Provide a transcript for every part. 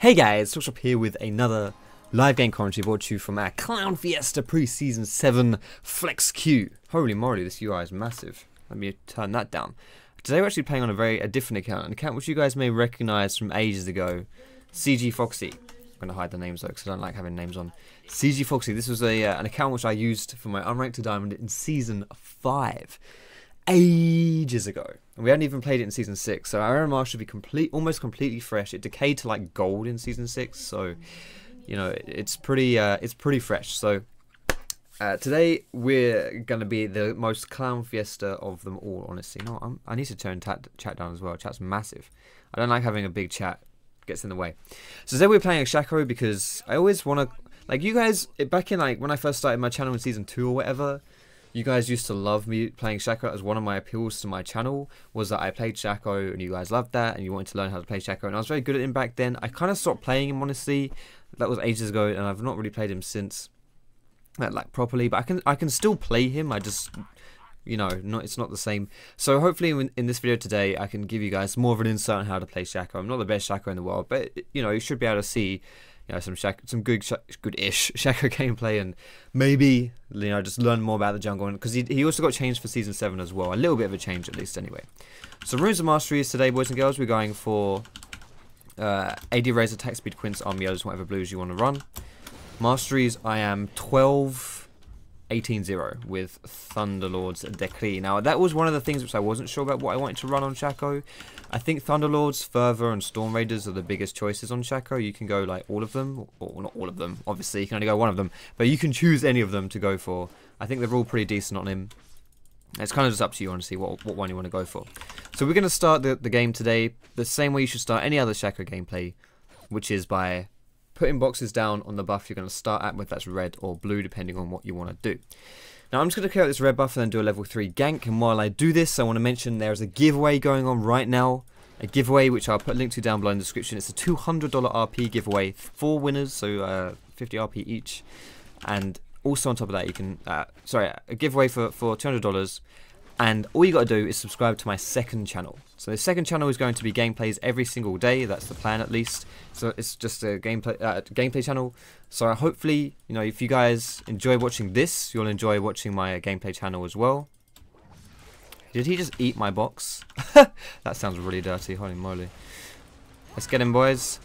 Hey guys, Foxdrop here with another live game commentary brought to you from our Clown Fiesta Pre-Season 7 Flex Queue. Holy moly, this UI is massive. Let me turn that down. Today we're actually playing on a different account, an account which you guys may recognise from ages ago. CG Foxy. I'm going to hide the names though because I don't like having names on. CG Foxy, this was an account which I used for my unranked to diamond in Season 5. Ages ago, and we hadn't even played it in Season 6, so our Armour should be almost completely fresh. It decayed to like gold in Season 6, so you know it's pretty fresh. So today we're gonna be the most clown fiesta of them all. Honestly, no, I need to turn chat down as well. Chat's massive. I don't like having a big chat; it gets in the way. So today we're playing a Shaco because I always want to, like, you guys back in like when I first started my channel in Season 2 or whatever. You guys used to love me playing Shaco. As one of my appeals to my channel was that I played Shaco and you guys loved that and you wanted to learn how to play Shaco, and I was very good at him back then. I kind of stopped playing him, honestly. That was ages ago and I've not really played him since, like properly, but I can still play him. I just, you know, it's not the same. So hopefully in this video today I can give you guys more of an insight on how to play Shaco. I'm not the best Shaco in the world, but you know, you should be able to see, you know, some good-ish Shaco gameplay, and maybe, you know, just learn more about the jungle, because he also got changed for Season 7 as well. A little bit of a change at least anyway. So runes and masteries today, boys and girls. We're going for AD Raise, attack speed, Quints, Armour, yellows, whatever blues you want to run. Masteries, I am 12-18-0 with Thunderlords Decree. Now that was one of the things which I wasn't sure about what I wanted to run on Shaco. I think Thunderlords, Fervor, and Storm Raiders are the biggest choices on Shaco. You can go like all of them, or not all of them, obviously you can only go one of them, but you can choose any of them to go for. I think they're all pretty decent on him. It's kind of just up to you, honestly, what one you want to go for. So we're going to start the game today the same way you should start any other Shaco gameplay, which is by putting boxes down on the buff you're going to start at, whether that's red or blue, depending on what you want to do. Now I'm just going to clear out this red buff and then do a level 3 gank, and while I do this I want to mention there's a giveaway going on right now. A giveaway which I'll put a link to down below in the description. It's a $200 RP giveaway, 4 winners, so 50 RP each. And also on top of that you can, a giveaway for $200. And all you got to do is subscribe to my second channel. So the second channel is going to be gameplays every single day. That's the plan, at least. So it's just a gameplay channel. So hopefully, you know, if you guys enjoy watching this, you'll enjoy watching my gameplay channel as well. Did he just eat my box? That sounds really dirty. Holy moly! Let's get him, boys.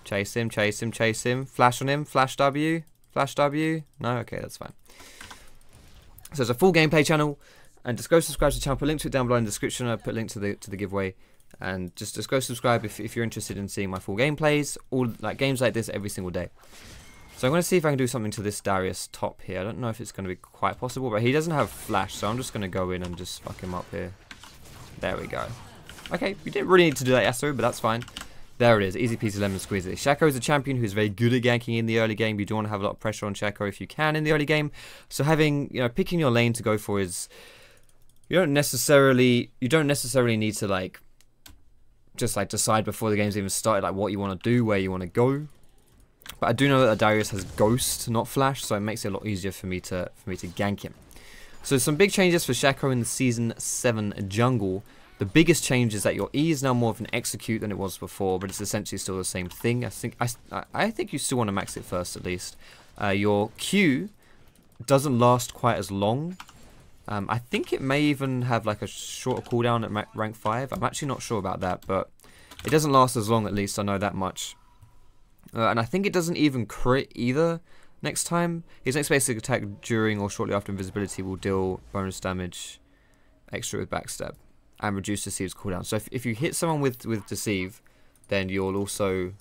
Chase him, chase him, chase him. Flash on him. Flash W. Flash W. No, okay, that's fine. So it's a full gameplay channel. And just go subscribe to the channel. Put a link to it down below in the description. I'll put a link to the giveaway. And just go subscribe if you're interested in seeing my full gameplays. All like games like this every single day. So I'm going to see if I can do something to this Darius top here. I don't know if it's going to be quite possible, but he doesn't have flash, so I'm just going to go in and just fuck him up here. There we go. Okay, you didn't really need to do that, Yasuo, but that's fine. There it is. Easy peasy lemon squeezy. Shaco is a champion who's very good at ganking in the early game. You do want to have a lot of pressure on Shaco if you can in the early game. So having, you know, picking your lane to go for is, you don't necessarily need to like just like decide before the game's even started like what you want to do, where you want to go. But I do know that Darius has Ghost, not Flash, so it makes it a lot easier for me to gank him. So some big changes for Shaco in the Season 7 jungle. The biggest change is that your E is now more of an execute than it was before, but it's essentially still the same thing. I think you still want to max it first at least. Your Q doesn't last quite as long. I think it may even have like a shorter cooldown at rank 5. I'm actually not sure about that, but it doesn't last as long, at least I know that much. And I think it doesn't even crit either next time. His next basic attack during or shortly after invisibility will deal bonus damage extra with backstab and reduce Deceive's cooldown. So if you hit someone with Deceive, then you'll also,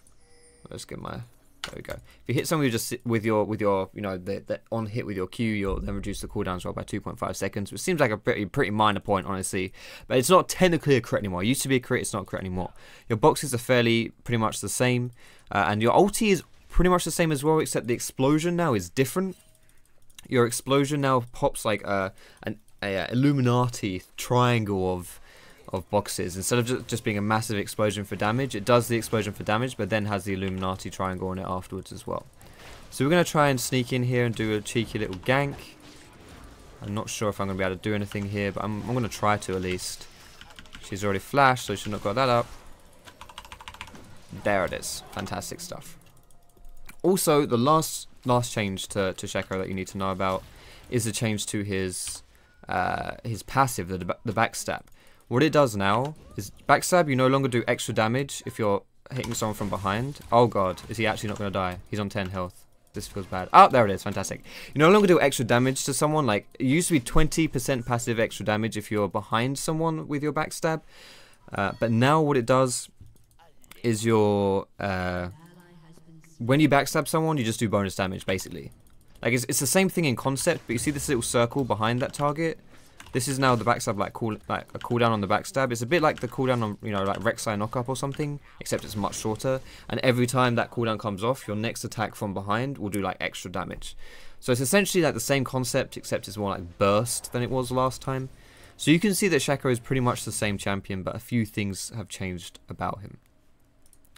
let's get my, there we go. If you hit someone with your you know, the on hit with your Q, you'll then reduce the cooldown as well by 2.5 seconds, which seems like a pretty minor point, honestly. But it's not technically a crit anymore. It used to be a crit, it's not a crit anymore. Your boxes are pretty much the same, and your ulti is pretty much the same as well, except the explosion now is different. Your explosion now pops like an Illuminati triangle of boxes. Instead of just being a massive explosion for damage, it does the explosion for damage, but then has the Illuminati triangle on it afterwards as well. So we're going to try and sneak in here and do a cheeky little gank. I'm not sure if I'm going to be able to do anything here, but I'm going to try to at least. She's already flashed, so she's not got that up. There it is. Fantastic stuff. Also, the last change to Shaco that you need to know about is the change to his passive, the backstab. What it does now is backstab, you no longer do extra damage if you're hitting someone from behind. Oh god, is he actually not going to die? He's on 10 health. This feels bad. Oh, there it is. Fantastic. You no longer do extra damage to someone. Like, it used to be 20% passive extra damage if you're behind someone with your backstab. But now what it does is your... when you backstab someone, you just do bonus damage, basically. Like, it's the same thing in concept, but you see this little circle behind that target? This is now the backstab, like a cooldown on the backstab. It's a bit like the cooldown on, you know, like Rek'Sai knockup or something, except it's much shorter. And every time that cooldown comes off, your next attack from behind will do like extra damage. So it's essentially like the same concept, except it's more like burst than it was last time. So you can see that Shaco is pretty much the same champion, but a few things have changed about him.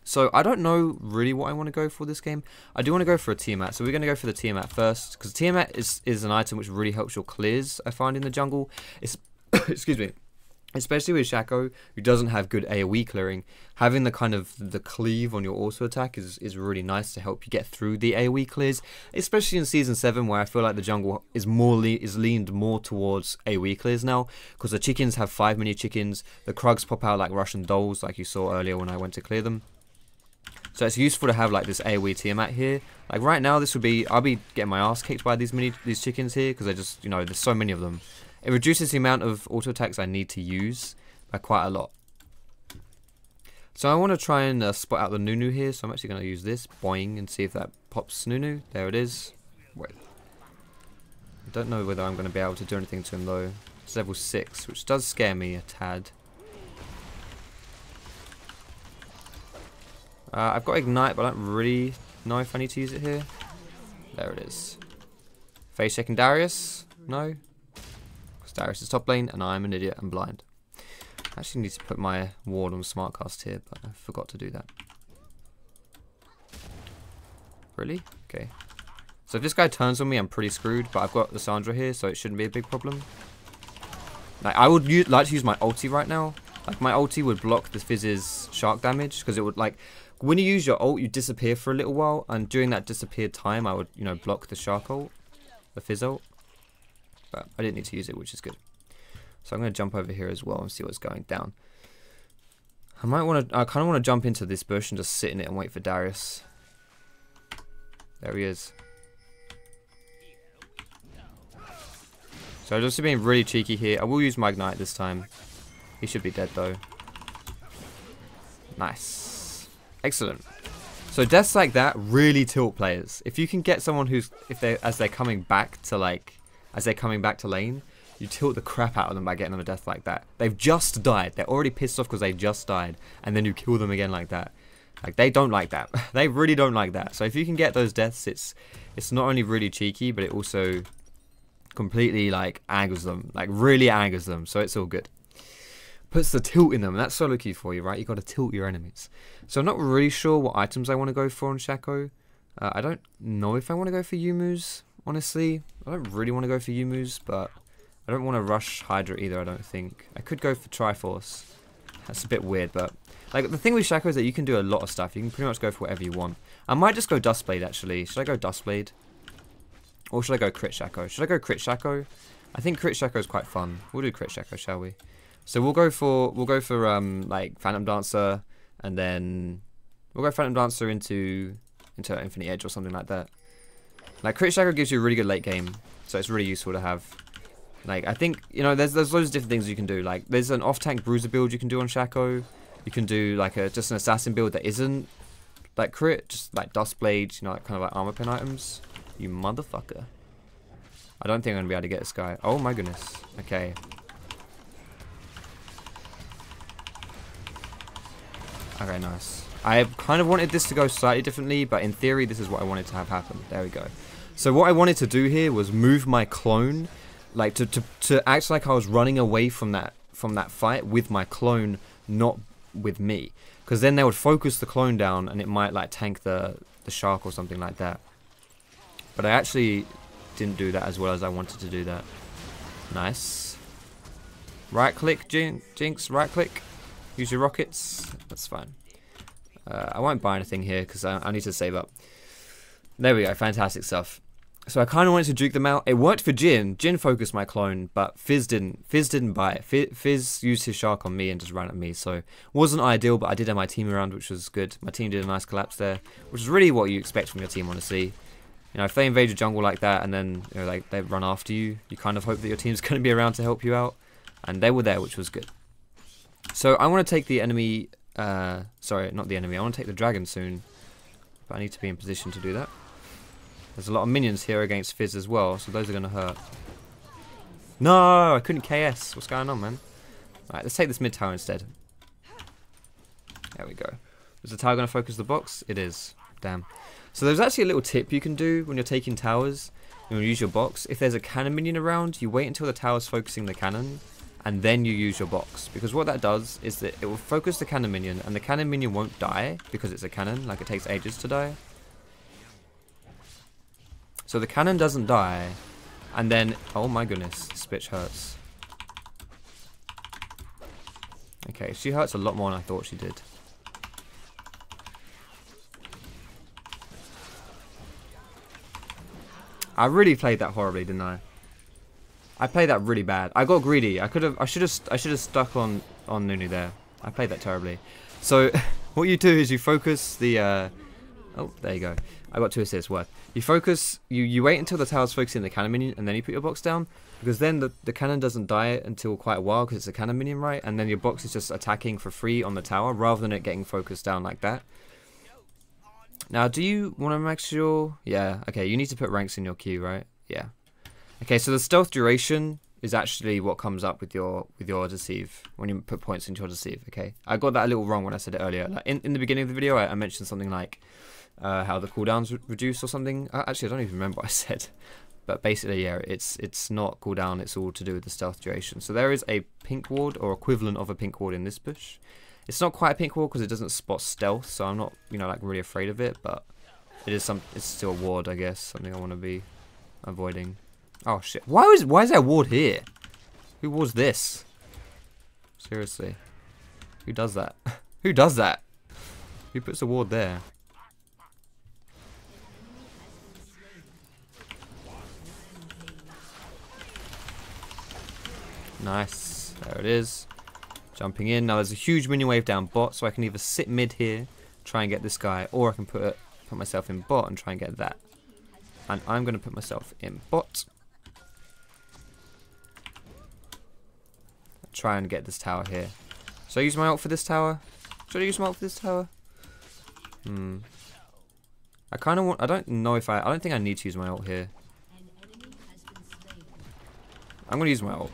So I don't know really what I want to go for this game. I do want to go for a Tiamat, so we're going to go for the Tiamat first, because Tiamat is an item which really helps your clears, I find, in the jungle. It's excuse me, especially with Shaco, who doesn't have good AoE clearing. Having the kind of the cleave on your auto attack is really nice to help you get through the AoE clears, especially in Season 7, where I feel like the jungle is leaned more towards AoE clears now, because the chickens have 5 mini chickens, the Krugs pop out like Russian dolls, like you saw earlier when I went to clear them. So it's useful to have like this AoE Tiamat here. Like right now, this would be, I'll be getting my ass kicked by these chickens here, because I just, you know, there's so many of them. It reduces the amount of auto attacks I need to use by quite a lot. So I want to try and spot out the Nunu here. So I'm actually going to use this, boing, and see if that pops Nunu. There it is. Wait. I don't know whether I'm going to be able to do anything to him though. It's level 6, which does scare me a tad. I've got Ignite, but I don't really know if I need to use it here. There it is. Phase checking Darius? No. Because Darius is top lane, and I'm an idiot and blind. I actually need to put my ward on Smartcast here, but I forgot to do that. Really? Okay. So if this guy turns on me, I'm pretty screwed, but I've got the Sandra here, so it shouldn't be a big problem. Like, I would like to use my ulti right now. Like, my ulti would block the Fizz's shark damage, because it would, like... When you use your ult, you disappear for a little while, and during that disappeared time, I would, you know, block the shark ult, the Fizz ult. But I didn't need to use it, which is good. So I'm going to jump over here as well and see what's going down. I kind of want to jump into this bush and just sit in it and wait for Darius. There he is. So just being really cheeky here. I will use my Ignite this time. He should be dead though. Nice. Excellent. So deaths like that really tilt players. If you can get someone who's, as they're coming back to lane, you tilt the crap out of them by getting them a death like that. They've just died. They're already pissed off because they just died, and then you kill them again like that. Like, they don't like that. They really don't like that. So if you can get those deaths, it's not only really cheeky, but it also completely like angers them, like really angers them. So it's all good. Puts the tilt in them, and that's solo queue for you, right? You got to tilt your enemies. So I'm not really sure what items I want to go for on Shaco. I don't know if I want to go for Yumu's, honestly. I don't really want to go for Yumu's, but I don't want to rush Hydra either, I don't think. I could go for Triforce. That's a bit weird, but... Like, the thing with Shaco is that you can do a lot of stuff. You can pretty much go for whatever you want. I might just go Dustblade, actually. Should I go Dustblade? Or should I go Crit Shaco? Should I go Crit Shaco? I think Crit Shaco is quite fun. We'll do Crit Shaco, shall we? So we'll go for like Phantom Dancer, and then we'll go Phantom Dancer into Infinite Edge or something like that. Like, Crit Shaco gives you a really good late game, so it's really useful to have. Like, I think, you know, there's loads of different things you can do. Like, there's an off-tank Bruiser build you can do on Shaco. You can do like just an Assassin build that isn't like crit, just like Dustblade, you know, like kind of like armor pen items. You motherfucker. I don't think I'm gonna be able to get this guy. Oh my goodness. Okay. Okay, nice. I kind of wanted this to go slightly differently, but in theory, this is what I wanted to have happen. There we go. So what I wanted to do here was move my clone, like to act like I was running away from that fight with my clone, not with me, because then they would focus the clone down, and it might like tank the shark or something like that. But I actually didn't do that as well as I wanted to do that. Nice. Right click, Jinx. Right click. Use your rockets. That's fine. I won't buy anything here because I need to save up. There we go, fantastic stuff. So I kind of wanted to juke them out. It worked for Jin. Jin focused my clone, but Fizz didn't. Fizz didn't buy it. Fizz used his shark on me and just ran at me. So wasn't ideal, but I did have my team around, which was good. My team did a nice collapse there, which is really what you expect from your team, honestly. You know, if they invade your jungle like that and then like they run after you, you kind of hope that your team's going to be around to help you out. And they were there, which was good. So I want to take the enemy. Sorry, not the enemy. I want to take the dragon soon, but I need to be in position to do that. There's a lot of minions here against Fizz as well, so those are going to hurt. No, I couldn't KS. What's going on, man? Alright, let's take this mid tower instead. There we go. Is the tower going to focus the box? It is. Damn. So there's actually a little tip you can do when you're taking towers. You use your box. If there's a cannon minion around, you wait until the tower's focusing the cannon, and then you use your box. Because what that does is that it will focus the cannon minion, and the cannon minion won't die because it's a cannon. Like, it takes ages to die. So the cannon doesn't die, and then, oh my goodness, this bitch hurts. Okay, she hurts a lot more than I thought she did. I really played that horribly, didn't I? I played that really bad. I got greedy. I should have stuck on Nunu there. I played that terribly. So what you do is you focus the oh, there you go. I got 2 assists worth. You focus, you wait until the tower's focusing the cannon minion, and then you put your box down, because then the cannon doesn't die until quite a while, because it's a cannon minion, right? And then your box is just attacking for free on the tower, rather than it getting focused down like that. Now, do you want to make sure? Yeah, okay, you need to put ranks in your queue, right? Yeah. Okay, so the stealth duration is actually what comes up with your deceive, when you put points into your deceive, okay? I got that a little wrong when I said it earlier. Like in the beginning of the video, I mentioned something like how the cooldowns reduce or something. Actually, I don't even remember what I said. But basically, yeah, it's not cooldown, it's all to do with the stealth duration. So there is a pink ward, or equivalent of a pink ward in this bush. It's not quite a pink ward because it doesn't spot stealth, so I'm not, like really afraid of it, but it's still a ward, I guess, something I want to be avoiding. Oh shit. Why is there a ward here? Who wards this? Seriously. Who does that? Who does that? Who puts a ward there? Nice. There it is. Jumping in. Now there's a huge minion wave down bot, so I can either sit mid here, try and get this guy, or I can put myself in bot and try and get that. And I'm going to put myself in bot. Try and get this tower here. Should I use my ult for this tower? Should I use my ult for this tower? I kind of want. I don't know if I don't think I need to use my ult here. I'm gonna use my ult.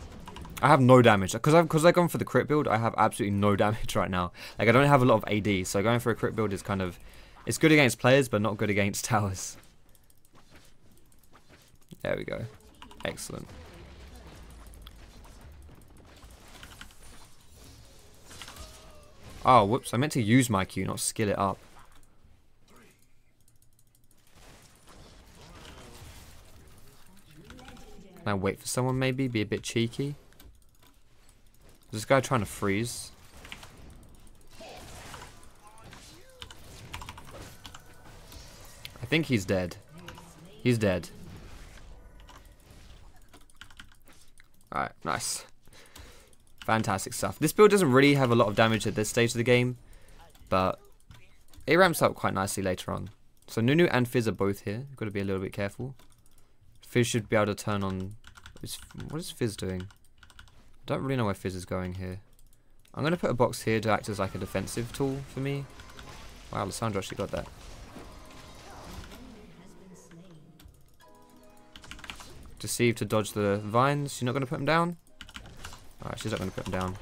I have no damage because I've gone for the crit build. I have absolutely no damage right now. Like, I don't have a lot of AD, so going for a crit build is kind of, it's good against players, but not good against towers. There we go. Excellent. Oh, whoops. I meant to use my Q, not skill it up. Can I wait for someone maybe? Be a bit cheeky? Is this guy trying to freeze? I think he's dead. He's dead. Alright, nice. Fantastic stuff. This build doesn't really have a lot of damage at this stage of the game, but it ramps up quite nicely later on. So Nunu and Fizz are both here. Got to be a little bit careful. Fizz should be able to turn on. What is Fizz doing? I don't really know where Fizz is going here. I'm going to put a box here to act as like a defensive tool for me. Wow, Lissandra actually got that. Deceive to dodge the vines. She's not going to put him down? Alright, she's not going to put him down.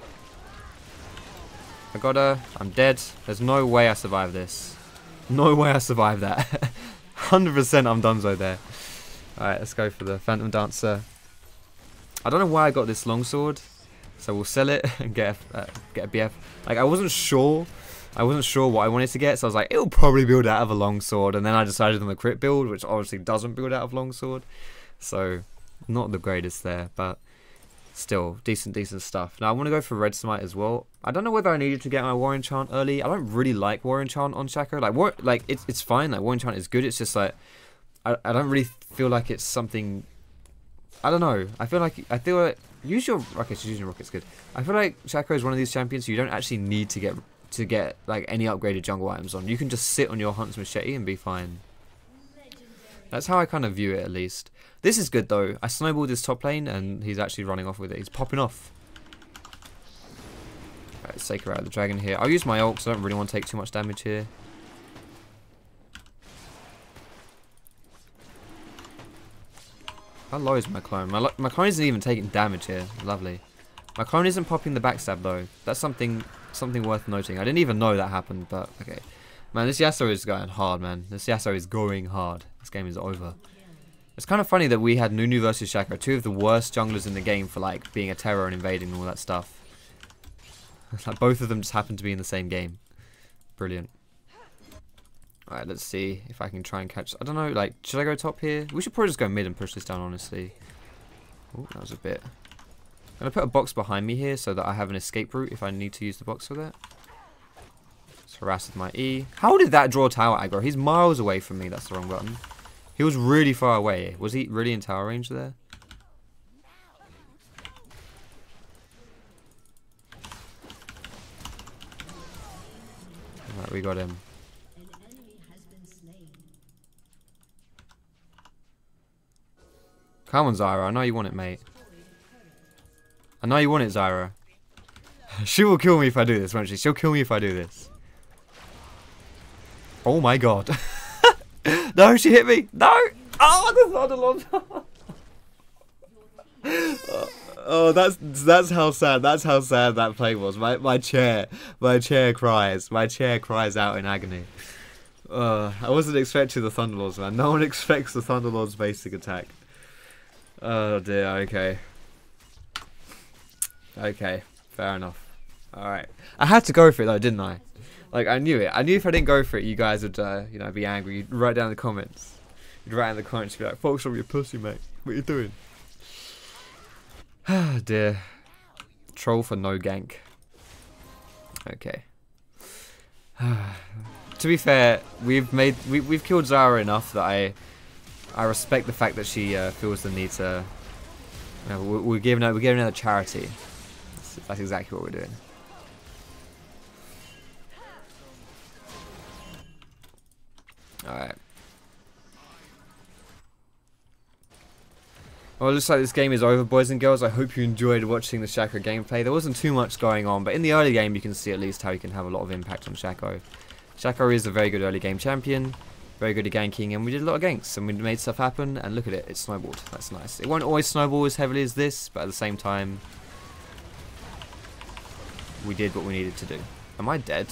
I got her. I'm dead. There's no way I survive this. No way I survive that. 100% I'm donezo there. Alright, let's go for the Phantom Dancer. I don't know why I got this longsword, so we'll sell it and get a BF. Like, I wasn't sure what I wanted to get, so I was like, it'll probably build out of a longsword, and then I decided on the crit build, which obviously doesn't build out of longsword, so not the greatest there, but still, decent stuff. Now, I want to go for Red Smite as well. I don't know whether I needed to get my War Enchant early. I don't really like War Enchant on Shaco. Like, it's fine. Like, War Enchant is good. It's just like, I don't really feel like it's something... I don't know. I feel like use your... Okay, so using Rocket's good. I feel like Shaco is one of these champions who you don't actually need to get like any upgraded jungle items on. You can just sit on your Hunt's Machete and be fine. That's how I kind of view it, at least. This is good though. I snowballed his top lane and he's actually running off with it. He's popping off. Alright, let's take her out of the dragon here. I'll use my ult because I don't really want to take too much damage here. How low is my clone? My clone isn't even taking damage here. Lovely. My clone isn't popping the backstab though. That's something worth noting. I didn't even know that happened, but okay. Man, this Yasuo is going hard, man. This Yasuo is going hard. This game is over. It's kind of funny that we had Nunu versus Shaco, two of the worst junglers in the game for like being a terror and invading and all that stuff. It's like both of them just happened to be in the same game. Brilliant. Alright, let's see if I can try and catch... I don't know, like, should I go top here? We should probably just go mid and push this down, honestly. Oh, that was a bit... I'm going to put a box behind me here so that I have an escape route if I need to use the box for that. Let's harass with my E. How did that draw tower aggro? He's miles away from me. That's the wrong button. He was really far away. Was he really in tower range there? Alright, we got him. Come on, Zyra. I know you want it, mate. I know you want it, Zyra. She will kill me if I do this, won't she? She'll kill me if I do this. Oh my god. No, she hit me. No. Oh, the Thunderlords. Oh, that's how sad. That's how sad that play was. My chair cries. My chair cries out in agony. I wasn't expecting the Thunderlords, man. No one expects the Thunderlords basic attack. Oh dear. Okay. Okay. Fair enough. All right. I had to go for it though, didn't I? Like, I knew it. I knew if I didn't go for it, you guys would, you know, be angry. You'd write down in the comments. You'd write in the comments, you'd be like, Foxdrop, you pussy, mate. What are you doing? Ah, dear. Troll for no gank. Okay. To be fair, we've killed Zara enough that I respect the fact that she feels the need to. You know, we're giving her a charity. That's exactly what we're doing. Alright. Well, it looks like this game is over, boys and girls. I hope you enjoyed watching the Shaco gameplay. There wasn't too much going on, but in the early game you can see at least how you can have a lot of impact on Shaco. Shaco is a very good early game champion, very good at ganking, and we did a lot of ganks, and we made stuff happen, and look at it, it snowballed. That's nice. It won't always snowball as heavily as this, but at the same time, we did what we needed to do. Am I dead?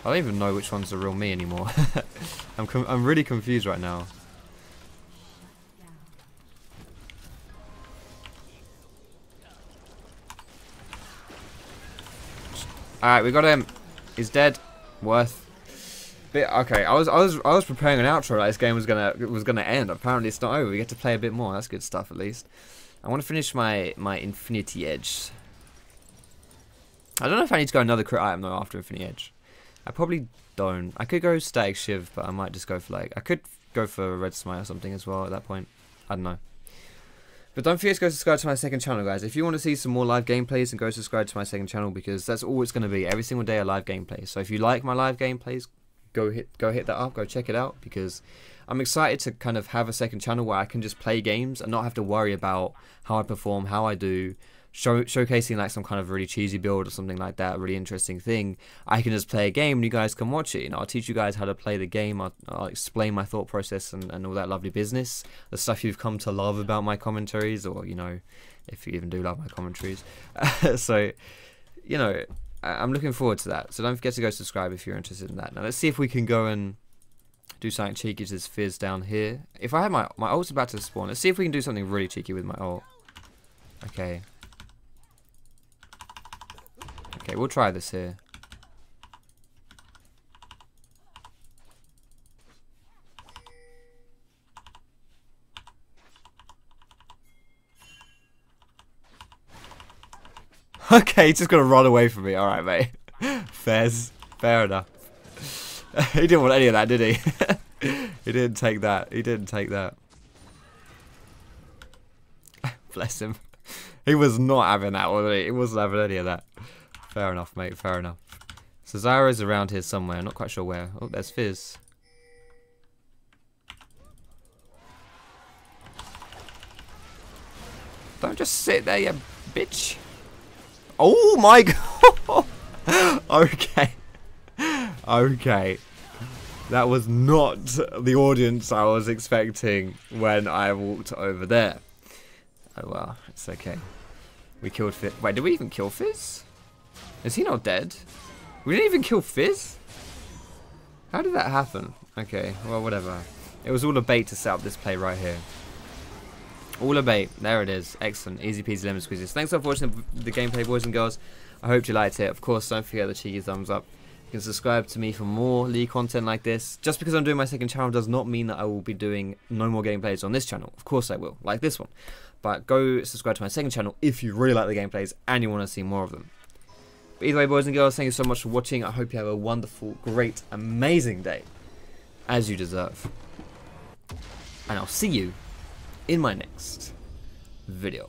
I don't even know which one's the real me anymore. I'm really confused right now. Alright, we got him. He's dead. Worth. Okay, I was preparing an outro like this game was gonna end. Apparently it's not over. We get to play a bit more. That's good stuff at least. I want to finish my Infinity Edge. I don't know if I need to go another crit item though after Infinity Edge. I probably don't. I could go Static Shiv, but I might just go for like... I could go for Red Smite or something as well at that point. I don't know. But don't forget to go subscribe to my second channel, guys. If you want to see some more live gameplays, then go subscribe to my second channel because that's all it's going to be. Every single day a live gameplay. So if you like my live gameplays, go hit that up. Go check it out because I'm excited to kind of have a second channel where I can just play games and not have to worry about how I perform, how I do. Showcasing like some kind of really cheesy build or something like that, a really interesting thing. I can just play a game and you guys can watch it. You know, I'll teach you guys how to play the game. I'll explain my thought process and all that lovely business. The stuff you've come to love about my commentaries, or you know, if you even do love my commentaries. So, you know, I'm looking forward to that. So don't forget to go subscribe if you're interested in that. Now let's see if we can go and do something cheeky to this Fizz down here. If I have my ult's about to spawn, let's see if we can do something really cheeky with my ult. Okay. Okay, we'll try this here. Okay, he's just gonna run away from me. Alright, mate. Fairs. Fair enough. He didn't want any of that, did he? He didn't take that. He didn't take that. Bless him. He was not having that, was he? He wasn't having any of that. Fair enough, mate. Fair enough. So Zyra's around here somewhere. I'm not quite sure where. Oh, there's Fizz. Don't just sit there, you bitch. Oh my god. Okay. Okay. That was not the audience I was expecting when I walked over there. Oh well, it's okay. We killed Fizz. Wait, did we even kill Fizz? Is he not dead? We didn't even kill Fizz? How did that happen? Okay, well, whatever. It was all a bait to set up this play right here. All a bait. There it is. Excellent. Easy peasy lemon squeezes. Thanks for watching the gameplay, boys and girls. I hope you liked it. Of course, don't forget the cheeky thumbs up. You can subscribe to me for more League content like this. Just because I'm doing my second channel does not mean that I will be doing no more gameplays on this channel. Of course I will, like this one. But go subscribe to my second channel if you really like the gameplays and you want to see more of them. But either way, boys and girls, thank you so much for watching. I hope you have a wonderful, great, amazing day, as you deserve. And I'll see you in my next video.